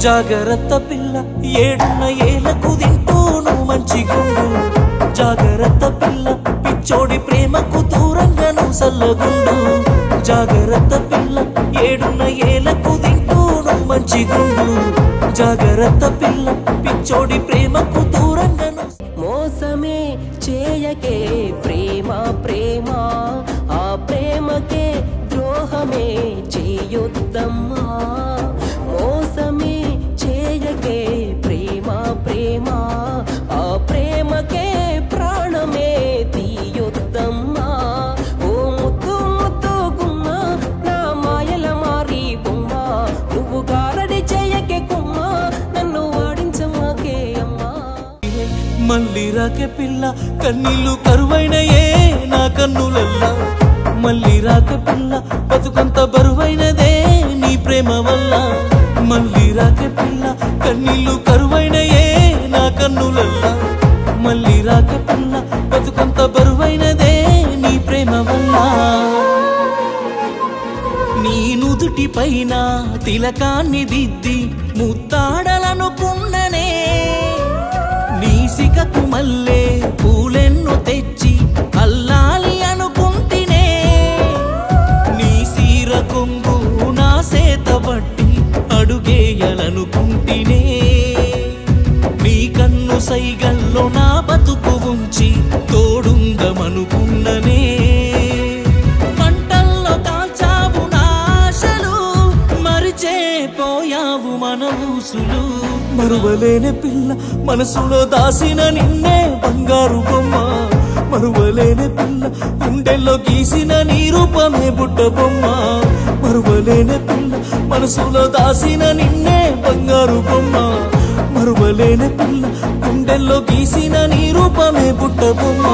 జాగరత్త పిల్ల ఏడున్న ఏలకు తింటూను మంచిగుండు జాగరత్త పిల్ల పిచ్చోడి ప్రేమకు దూరంగాను సల్లగుండు జాగరత్త పిల్ల ఏడున్న ఏలకు తింటూను మంచిగుండు జాగరత్త పిల్ల పిచ్చోడి ప్రేమకు దూరంగాను మోసమే చేయకే ప్రేమ ప్రేమ ఆ ప్రేమకే ద్రోహమే చేయొద్దమ్మా మోసమే చేయకే ప్రేమ ప్రేమ ఆ ప్రేమకే ప్రాణమే తీయొద్దమ్మా ఓ ముద్దు ముద్దు గుమ్మ నా మాయల మారి బొమ్మ నువ్వు గారడి చేయకే కుమ్మ నన్ను వాడించమాకే అమ్మా మళ్ళీ రాకే పిల్ల కన్నీళ్ళు కరువైనయే నా కన్నులల్లా మళ్ళీ రాకే పిల్ల బతుకంత బరువైనదే నీ ప్రేమ వల్ల మళ్ళీ రాకే పిల్ల కన్నీళ్ళు కరువైనయే నా కన్నులల్లా మళ్ళీ రాకే పిల్ల బతుకంత బరువైనదే నీ ప్రేమ వల్ల నీ నుదుటి పైన తిలకాన్ని దిద్ది ముత్తాడలనుకున్ననే నీ సిగకు మల్లె పూలెన్ను తెచ్చి అల్లాలి అనుకుంటినే నీ సీర కొంగు నా సేత బట్టి అడుగేయాలనుకుంటినే నీ కన్ను సైగల్లో నా బతుకు ఉంచి తోడుందమనుకున్ననే పంటల్లో కాల్చావు నా ఆశలు మరిచే పోయావు మన ఊసులు మరువలేని పిల్ల మనసులో దాసిన నిన్నే బంగారు బొమ్మ మరువలేని పిల్ల గుండెల్లో గీసిన నీ రూపమే బుట్ట బొమ్మ మరువలేని పిల్ల మనసులో దాసిన నిన్నే బంగారు బొమ్మ మరువలేని పిల్ల గుండెల్లో గీసిన నీ రూపమే బుట్ట బొమ్మ